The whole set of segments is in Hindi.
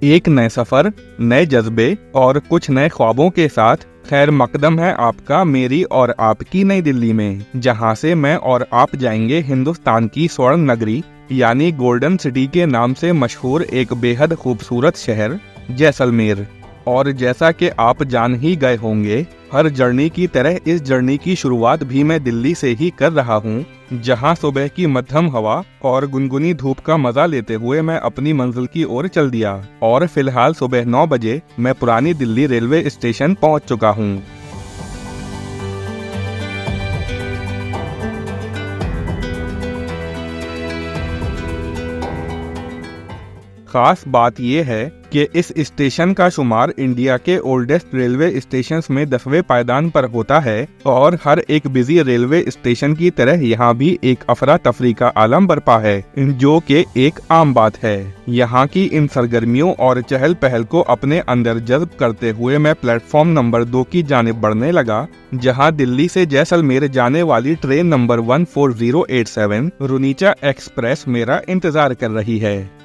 एक नए सफर, नए जज्बे और कुछ नए ख्वाबों के साथ खैर मकदम है आपका मेरी और आपकी नई दिल्ली में, जहां से मैं और आप जाएंगे हिंदुस्तान की स्वर्ण नगरी यानी गोल्डन सिटी के नाम से मशहूर एक बेहद खूबसूरत शहर जैसलमेर। और जैसा कि आप जान ही गए होंगे, हर जर्नी की तरह इस जर्नी की शुरुआत भी मैं दिल्ली से ही कर रहा हूँ, जहाँ सुबह की मध्यम हवा और गुनगुनी धूप का मजा लेते हुए मैं अपनी मंजिल की ओर चल दिया। और फिलहाल सुबह 9 बजे मैं पुरानी दिल्ली रेलवे स्टेशन पहुँच चुका हूँ। खास बात यह है कि इस स्टेशन का शुमार इंडिया के ओल्डेस्ट रेलवे स्टेशंस में 10वें पायदान पर होता है और हर एक बिजी रेलवे स्टेशन की तरह यहाँ भी एक अफरा तफरी का आलम बरपा है, जो कि एक आम बात है। यहाँ की इन सरगर्मियों और चहल पहल को अपने अंदर जज्ब करते हुए मैं प्लेटफॉर्म नंबर 2 की जानिब बढ़ने लगा, जहाँ दिल्ली से जैसलमेर जाने वाली ट्रेन नंबर 14087 रुनीचा एक्सप्रेस मेरा इंतजार कर रही है।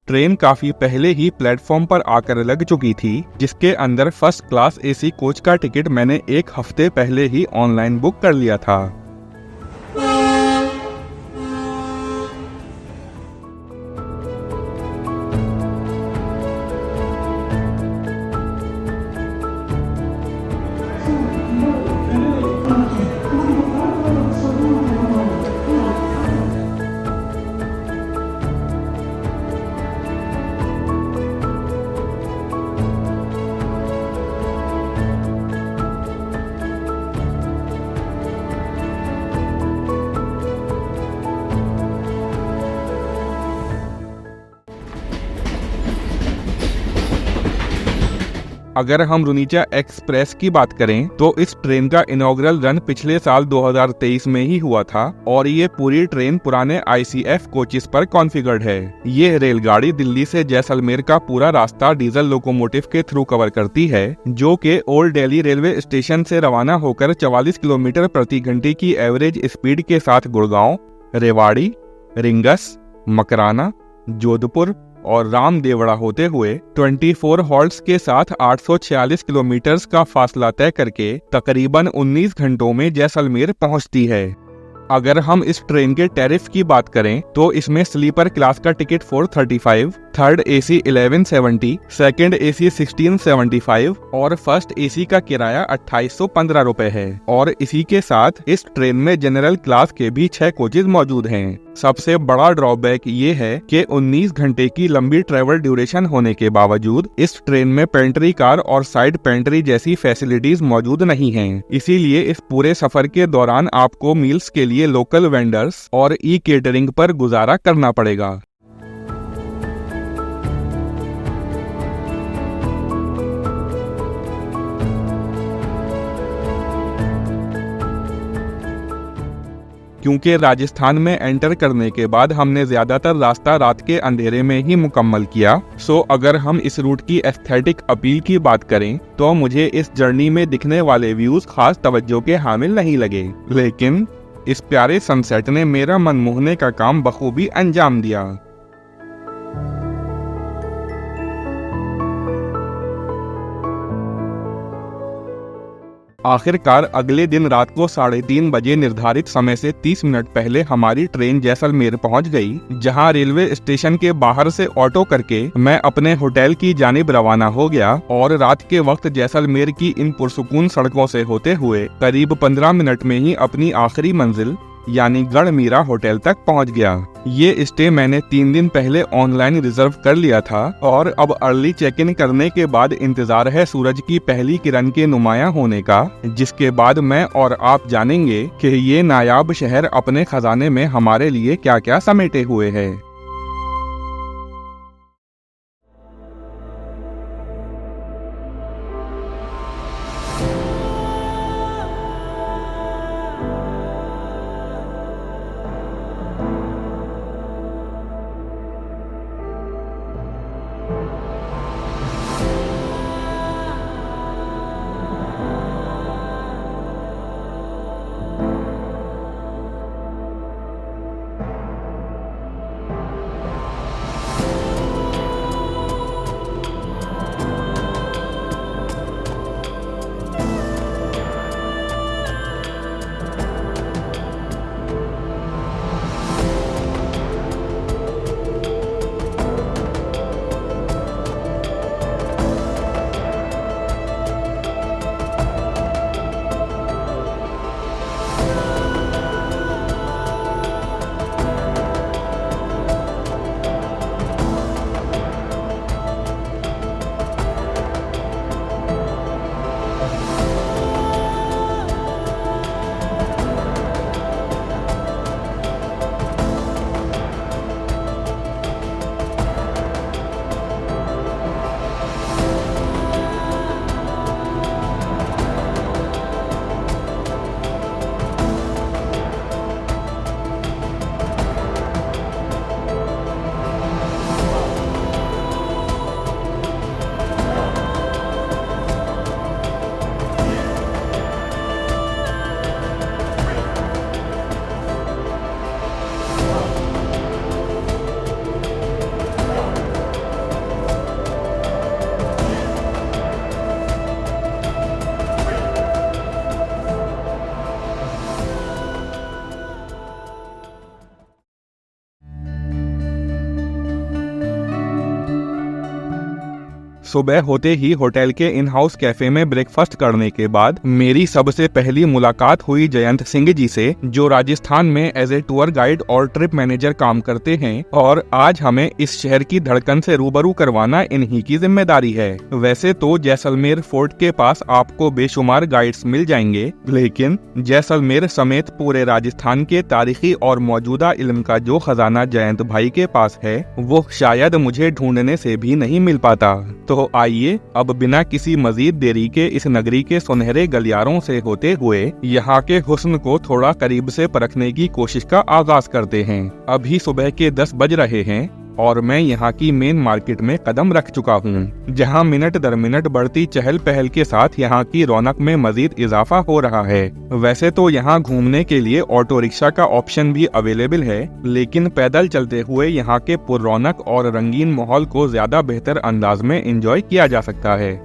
ट्रेन काफी पहले ही प्लेटफॉर्म पर आकर लग चुकी थी, जिसके अंदर फर्स्ट क्लास एसी कोच का टिकट मैंने एक हफ्ते पहले ही ऑनलाइन बुक कर लिया था। अगर हम रुनीचा एक्सप्रेस की बात करें तो इस ट्रेन का इनॉग्रल रन पिछले साल 2023 में ही हुआ था और ये पूरी ट्रेन पुराने ICF कोचेस पर कॉन्फ़िगर्ड है। ये रेलगाड़ी दिल्ली से जैसलमेर का पूरा रास्ता डीजल लोकोमोटिव के थ्रू कवर करती है, जो कि ओल्ड दिल्ली रेलवे स्टेशन से रवाना होकर 44 किलोमीटर प्रति घंटे की एवरेज स्पीड के साथ गुड़गांव, रेवाड़ी, रिंगस, मकराना, जोधपुर और रामदेवड़ा होते हुए 24 हॉल्ट्स के साथ 846 किलोमीटर का फासला तय करके तकरीबन 19 घंटों में जैसलमेर पहुंचती है। अगर हम इस ट्रेन के टैरिफ की बात करें तो इसमें स्लीपर क्लास का ticket 435, third AC 1170, second AC 1675 और फर्स्ट AC का किराया 2815 रुपए है। और इसी के साथ इस ट्रेन में जनरल क्लास के भी 6 कोचेज मौजूद हैं। सबसे बड़ा ड्रॉबैक ये है कि 19 घंटे की लंबी ट्रेवल ड्यूरेशन होने के बावजूद इस ट्रेन में पेंट्री कार और साइड पेंट्री जैसी फैसिलिटीज मौजूद नहीं हैं। इसीलिए इस पूरे सफर के दौरान आपको मील्स के लिए लोकल वेंडर्स और ई केटरिंग पर गुजारा करना पड़ेगा। क्योंकि राजस्थान में एंटर करने के बाद हमने ज्यादातर रास्ता रात के अंधेरे में ही मुकम्मल किया, सो अगर हम इस रूट की एस्थेटिक अपील की बात करें तो मुझे इस जर्नी में दिखने वाले व्यूज खास तवज्जो के हामिल नहीं लगे, लेकिन इस प्यारे सनसेट ने मेरा मन मोहने का काम बखूबी अंजाम दिया। आखिरकार अगले दिन रात को 3:30 बजे निर्धारित समय से 30 मिनट पहले हमारी ट्रेन जैसलमेर पहुंच गई, जहां रेलवे स्टेशन के बाहर से ऑटो करके मैं अपने होटल की जानिब रवाना हो गया और रात के वक्त जैसलमेर की इन पुरसुकून सड़कों से होते हुए करीब 15 मिनट में ही अपनी आखिरी मंजिल यानी गढ़मीरा होटल तक पहुंच गया। ये स्टे मैंने 3 दिन पहले ऑनलाइन रिजर्व कर लिया था और अब अर्ली चेक इन करने के बाद इंतजार है सूरज की पहली किरण के नुमाया होने का, जिसके बाद मैं और आप जानेंगे कि ये नायाब शहर अपने खजाने में हमारे लिए क्या क्या समेटे हुए है। सुबह होते ही होटल के इन हाउस कैफे में ब्रेकफास्ट करने के बाद मेरी सबसे पहली मुलाकात हुई जयंत सिंह जी से, जो राजस्थान में एज ए टूर गाइड और ट्रिप मैनेजर काम करते हैं और आज हमें इस शहर की धड़कन से रूबरू करवाना इन्हीं की जिम्मेदारी है। वैसे तो जैसलमेर फोर्ट के पास आपको बेशुमार गाइड्स मिल जाएंगे, लेकिन जैसलमेर समेत पूरे राजस्थान के तारीखी और मौजूदा इल्म का जो खजाना जयंत भाई के पास है वो शायद मुझे ढूंढने से भी नहीं मिल पाता। तो आइए अब बिना किसी मजीद देरी के इस नगरी के सुनहरे गलियारों से होते हुए यहाँ के हुस्न को थोड़ा करीब से परखने की कोशिश का आगाज करते हैं। अभी सुबह के 10 बज रहे हैं और मैं यहाँ की मेन मार्केट में कदम रख चुका हूँ, जहाँ मिनट दर मिनट बढ़ती चहल पहल के साथ यहाँ की रौनक में मजीद इजाफा हो रहा है। वैसे तो यहाँ घूमने के लिए ऑटो रिक्शा का ऑप्शन भी अवेलेबल है, लेकिन पैदल चलते हुए यहाँ के पुररौनक और रंगीन माहौल को ज्यादा बेहतर अंदाज में एंजॉय किया जा सकता है।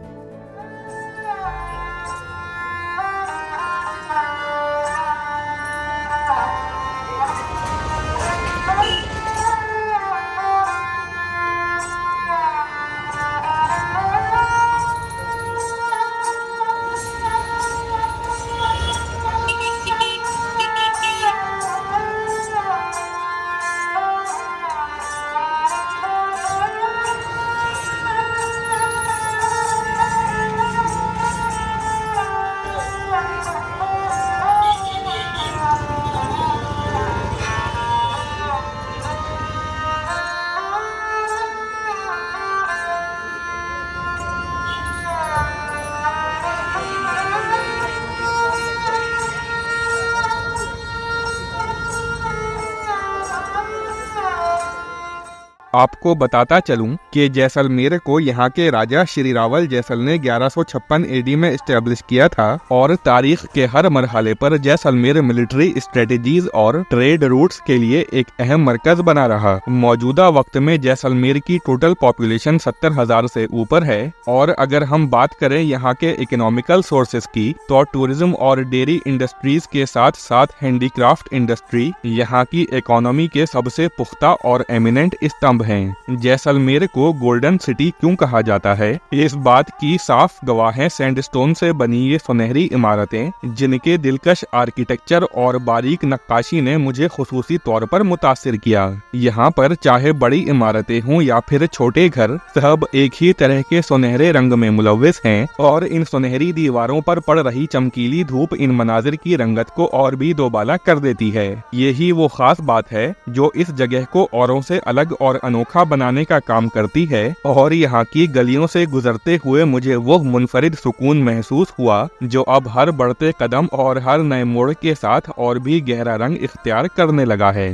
आपको बताता चलूं कि जैसलमेर को यहाँ के राजा श्री रावल जैसल ने 1156 एडी में एस्टेब्लिश किया था और तारीख के हर मरहले पर जैसलमेर मिलिट्री स्ट्रेटेजीज और ट्रेड रूट्स के लिए एक अहम मरकज बना रहा। मौजूदा वक्त में जैसलमेर की टोटल पॉपुलेशन 70,000 से ऊपर है और अगर हम बात करें यहाँ के इकोनॉमिकल सोर्सेज की तो टूरिज्म और डेयरी इंडस्ट्रीज के साथ साथ हैंडीक्राफ्ट इंडस्ट्री यहाँ की इकोनॉमी के सबसे पुख्ता और एमिनेंट स्तंभ हैं। जैसलमेर को गोल्डन सिटी क्यों कहा जाता है, इस बात की साफ गवाह है सैंडस्टोन से बनी ये सुनहरी इमारतें, जिनके दिलकश आर्किटेक्चर और बारीक नक्काशी ने मुझे खुसूसी तौर पर मुतासिर किया। यहाँ पर चाहे बड़ी इमारतें हों या फिर छोटे घर, सब एक ही तरह के सुनहरे रंग में मुलव्विस हैं और इन सुनहरी दीवारों पर पड़ रही चमकीली धूप इन मनाजिर की रंगत को और भी दोबाला कर देती है। यही वो खास बात है जो इस जगह को औरों से अलग और अनोखा बनाने का काम करती है और यहाँ की गलियों से गुजरते हुए मुझे वो मुनफरिद सुकून महसूस हुआ जो अब हर बढ़ते कदम और हर नए मोड़ के साथ और भी गहरा रंग इख्तियार करने लगा है।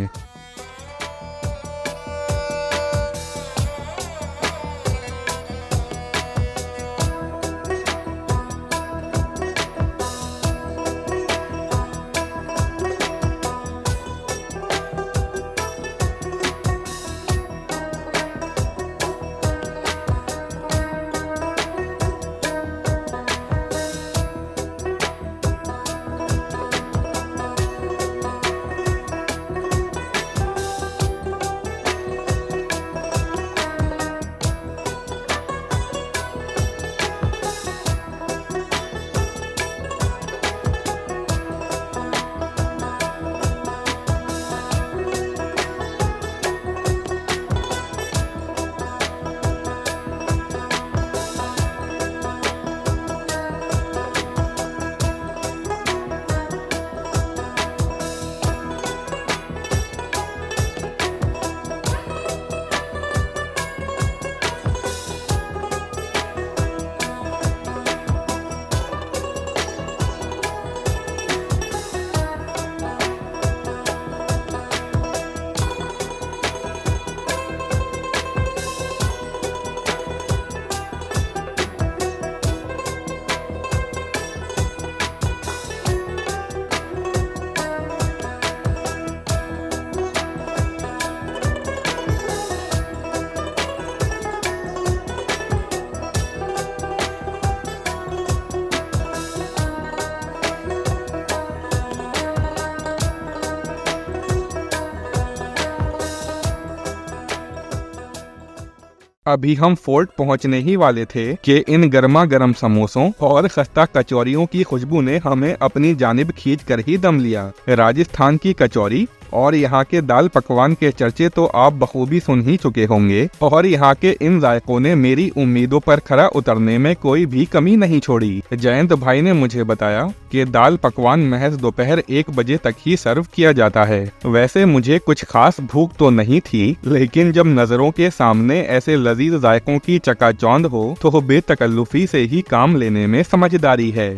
अभी हम फोर्ट पहुंचने ही वाले थे कि इन गर्मा गर्म समोसों और खस्ता कचौरियों की खुशबू ने हमें अपनी जानिब खींच कर ही दम लिया। राजस्थान की कचौरी और यहाँ के दाल पकवान के चर्चे तो आप बखूबी सुन ही चुके होंगे, और यहाँ के इन जायकों ने मेरी उम्मीदों पर खरा उतरने में कोई भी कमी नहीं छोड़ी। जयंत भाई ने मुझे बताया कि दाल पकवान महज दोपहर 1 बजे तक ही सर्व किया जाता है। वैसे मुझे कुछ खास भूख तो नहीं थी, लेकिन जब नजरों के सामने ऐसे लजीज जायकों की चकाचौंध हो तो बेतकल्लुफी से ही काम लेने में समझदारी है।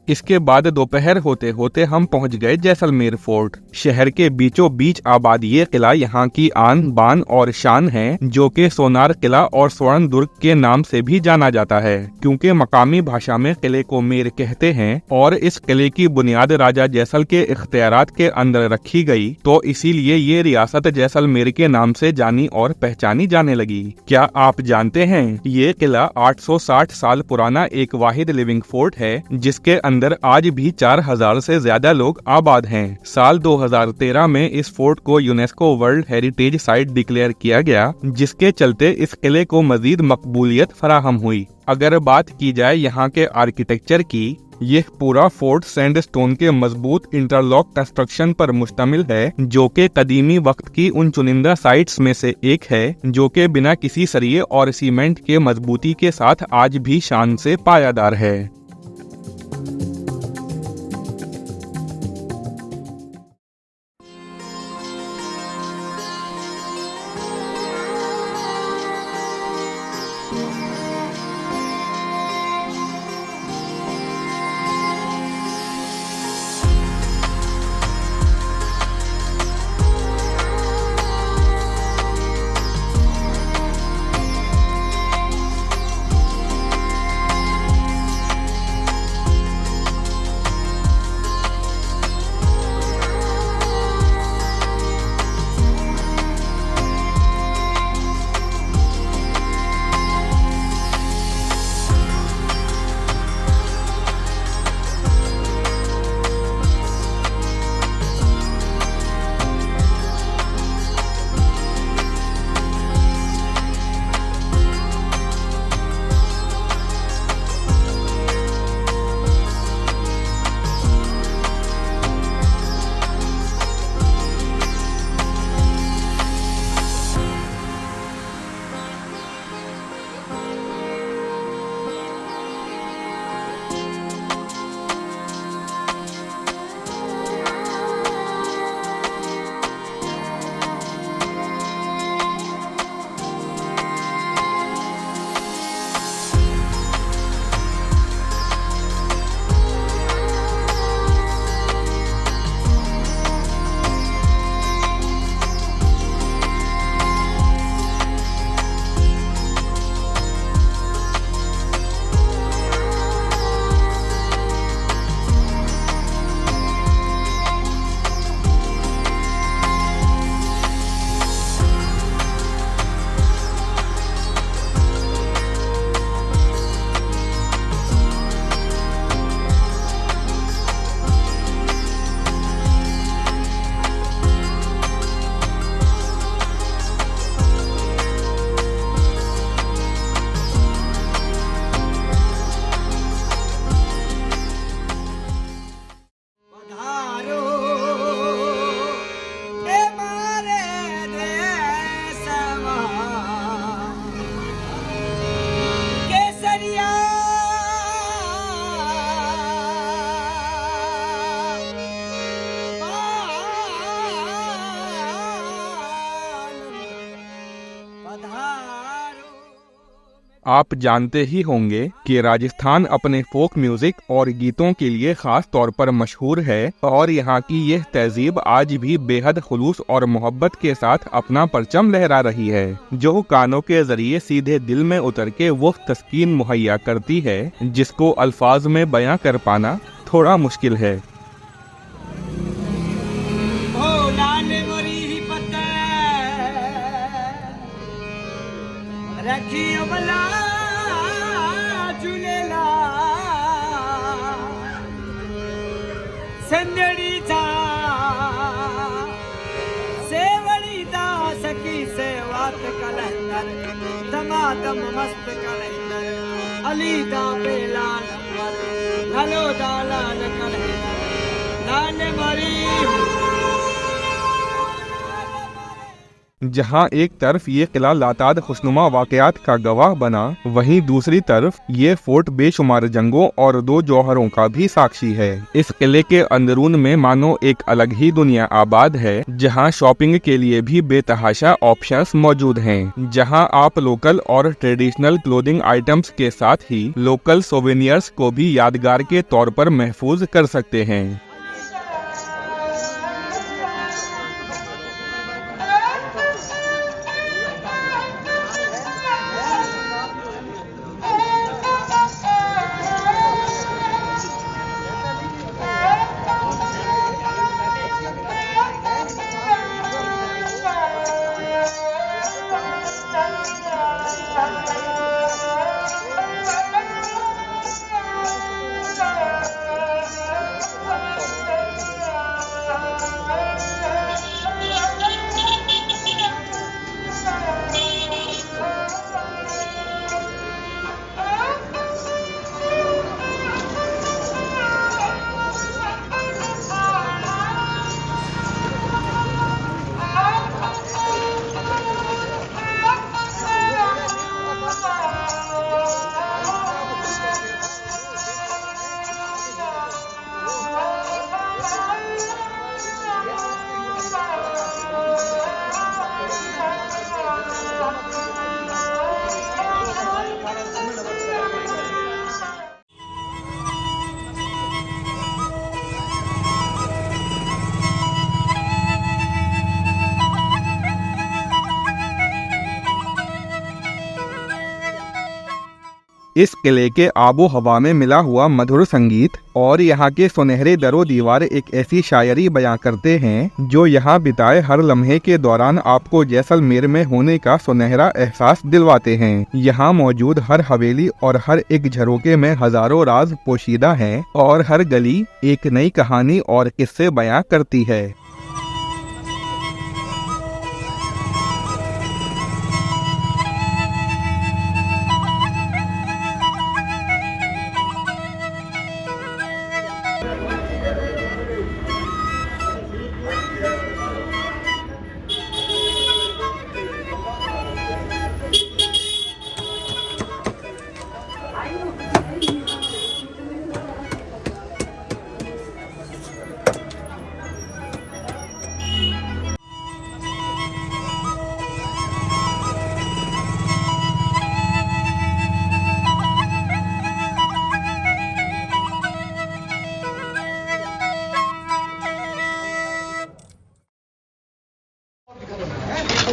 इसके बाद दोपहर होते होते हम पहुंच गए जैसलमेर फोर्ट। शहर के बीचों बीच आबाद ये किला यहाँ की आन बान और शान है, जो कि सोनार किला और स्वर्ण दुर्ग के नाम से भी जाना जाता है, क्योंकि मकामी भाषा में किले को मेर कहते हैं और इस किले की बुनियाद राजा जैसल के इख्तियारात के अंदर रखी गई, तो इसीलिए ये रियासत जैसलमेर के नाम से जानी और पहचानी जाने लगी। क्या आप जानते हैं ये किला 860 साल पुराना एक वाहिद लिविंग फोर्ट है, जिसके अंदर आज भी 4000 से ज्यादा लोग आबाद हैं। साल 2013 में इस फोर्ट को UNESCO world heritage site declare किया गया, जिसके चलते इस किले को मजीद मकबूलियत फराहम हुई। अगर बात की जाए यहाँ के आर्किटेक्चर की, यह पूरा फोर्ट सैंडस्टोन के मजबूत इंटरलॉक कंस्ट्रक्शन पर मुश्तमिल है, जो कि कदीमी वक्त की उन चुनिंदा साइट्स में से एक है जो कि बिना किसी सरिये और सीमेंट के मजबूती के साथ आज भी शान से पायादार है। आप जानते ही होंगे कि राजस्थान अपने फोक म्यूजिक और गीतों के लिए खास तौर पर मशहूर है और यहाँ की यह तहजीब आज भी बेहद खुलूस और मोहब्बत के साथ अपना परचम लहरा रही है, जो कानों के जरिए सीधे दिल में उतर के वो तस्कीन मुहैया करती है जिसको अल्फाज में बयां कर पाना थोड़ा मुश्किल है। रखियो भला झूलेला संदड़ी था सेवड़ी दास की सेवात कलंदर दमादम मस्त कलंदर अली दा बेला नंबर हलो दालाल कलंदर लाल मरी। जहां एक तरफ ये किला लाताद खुशनुमा वाकयात का गवाह बना, वहीं दूसरी तरफ ये फोर्ट बेशुमार जंगों और 2 जौहरों का भी साक्षी है। इस किले के अंदरून में मानो एक अलग ही दुनिया आबाद है, जहां शॉपिंग के लिए भी बेतहाशा ऑप्शंस मौजूद हैं, जहां आप लोकल और ट्रेडिशनल क्लोथिंग आइटम्स के साथ ही लोकल सोवेनियर्स को भी यादगार के तौर पर महफूज कर सकते हैं। इस किले के आबो हवा में मिला हुआ मधुर संगीत और यहाँ के सुनहरे दरो दीवार एक ऐसी शायरी बयां करते हैं जो यहाँ बिताए हर लम्हे के दौरान आपको जैसलमेर में होने का सुनहरा एहसास दिलवाते हैं। यहाँ मौजूद हर हवेली और हर एक झरोके में हजारों राज पोशीदा हैं और हर गली एक नई कहानी और किस्से बयां करती है।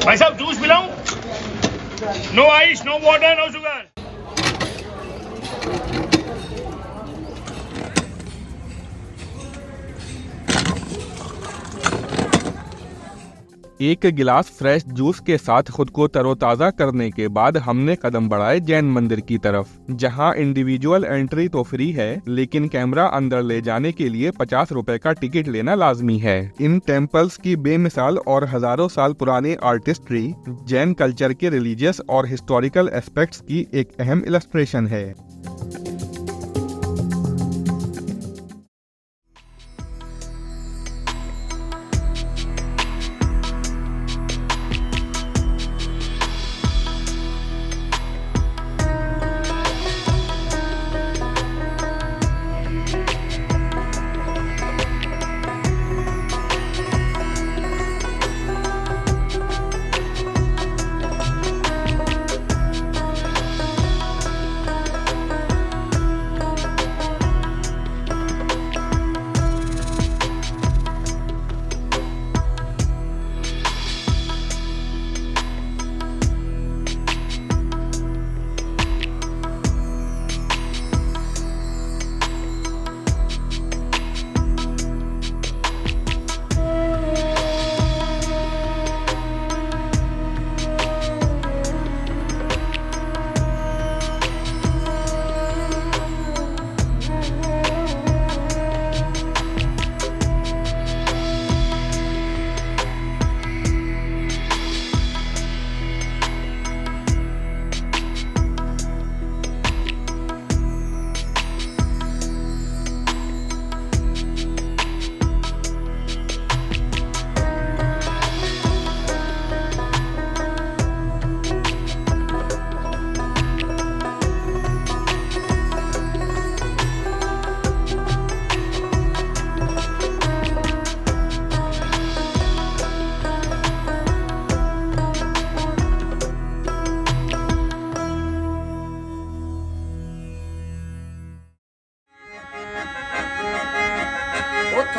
भाई साहब जूस पिलाऊं? No ice, no water, no sugar. एक गिलास फ्रेश जूस के साथ खुद को तरोताजा करने के बाद हमने कदम बढ़ाए जैन मंदिर की तरफ, जहां इंडिविजुअल एंट्री तो फ्री है, लेकिन कैमरा अंदर ले जाने के लिए 50 रुपए का टिकट लेना लाजमी है। इन टेम्पल्स की बेमिसाल और हजारों साल पुरानी आर्टिस्ट्री जैन कल्चर के रिलीजियस और हिस्टोरिकल एस्पेक्ट्स की एक अहम इलस्ट्रेशन है।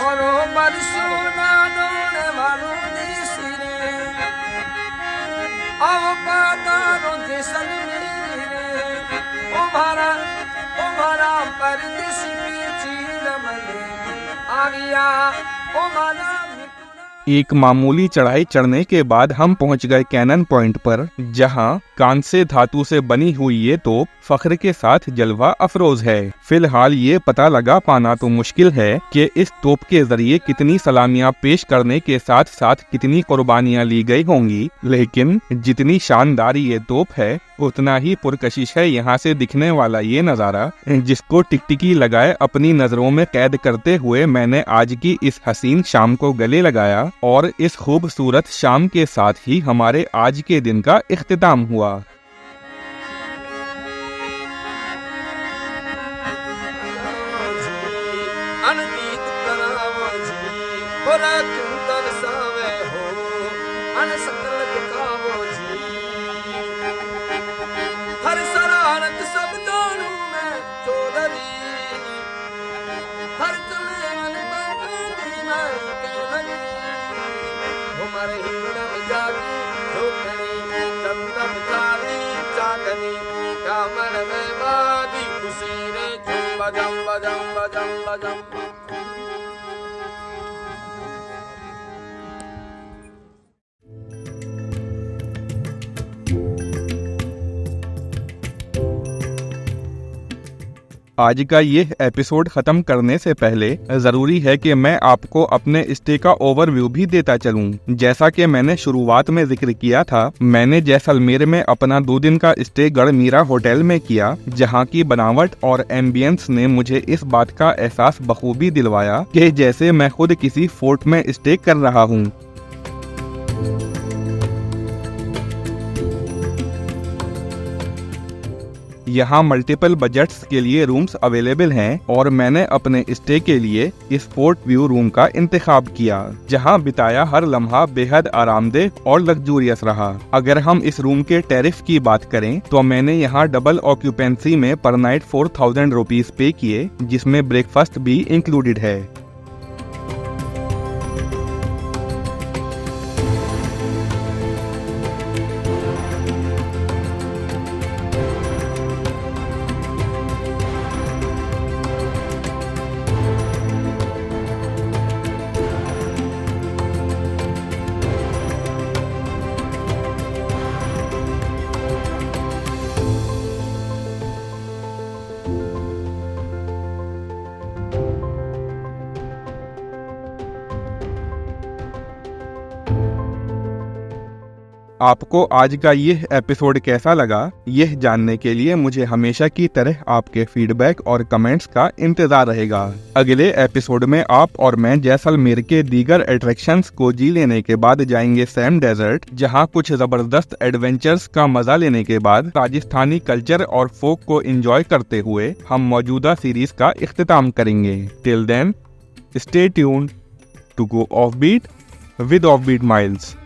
થોરો બરસોના ડોળે વાળું દેશ રે આવ પાતારો જેસલમેર રે ઓ મારા પરદેશી પીછી રમલે आ गया ओ मारा एक मामूली चढ़ाई चढ़ने के बाद हम पहुंच गए कैनन पॉइंट पर, जहां कांस्य धातु से बनी हुई ये तोप फख्र के साथ जलवा अफरोज है। फिलहाल ये पता लगा पाना तो मुश्किल है कि इस तोप के जरिए कितनी सलामियां पेश करने के साथ साथ कितनी कुर्बानियां ली गई होंगी, लेकिन जितनी शानदार ये तोप है उतना ही पुरकशिश है यहाँ से दिखने वाला ये नज़ारा, जिसको टिकटिकी लगाए अपनी नजरों में कैद करते हुए मैंने आज की इस हसीन शाम को गले लगाया और इस खूबसूरत शाम के साथ ही हमारे आज के दिन का इख्तिताम हुआ। आज का ये एपिसोड खत्म करने से पहले जरूरी है कि मैं आपको अपने स्टे का ओवरव्यू भी देता चलूं। जैसा कि मैंने शुरुआत में जिक्र किया था, मैंने जैसलमेर में अपना 2 दिन का स्टे गढ़मीरा होटल में किया, जहां की बनावट और एम्बियंस ने मुझे इस बात का एहसास बखूबी दिलवाया कि जैसे मैं खुद किसी फोर्ट में स्टे कर रहा हूं। यहाँ मल्टीपल बजट्स के लिए रूम्स अवेलेबल हैं और मैंने अपने स्टे के लिए इस फोर्ट व्यू रूम का इंतखाब किया, जहाँ बिताया हर लम्हा बेहद आरामदेह और लग्जूरियस रहा। अगर हम इस रूम के टैरिफ की बात करें तो मैंने यहाँ डबल ऑक्यूपेंसी में पर नाइट 4000 रुपीज पे किए, जिसमें ब्रेकफास्ट भी इंक्लूडेड है। आपको आज का यह एपिसोड कैसा लगा, यह जानने के लिए मुझे हमेशा की तरह आपके फीडबैक और कमेंट्स का इंतजार रहेगा। अगले एपिसोड में आप और मैं जैसलमेर के दीगर अट्रैक्शंस को जी लेने के बाद जाएंगे सैम डेजर्ट, जहां कुछ जबरदस्त एडवेंचर्स का मजा लेने के बाद राजस्थानी कल्चर और फोक को एंजॉय करते हुए हम मौजूदा सीरीज का इख्तिताम करेंगे। Till then, stay tuned to go offbeat with Offbeat miles.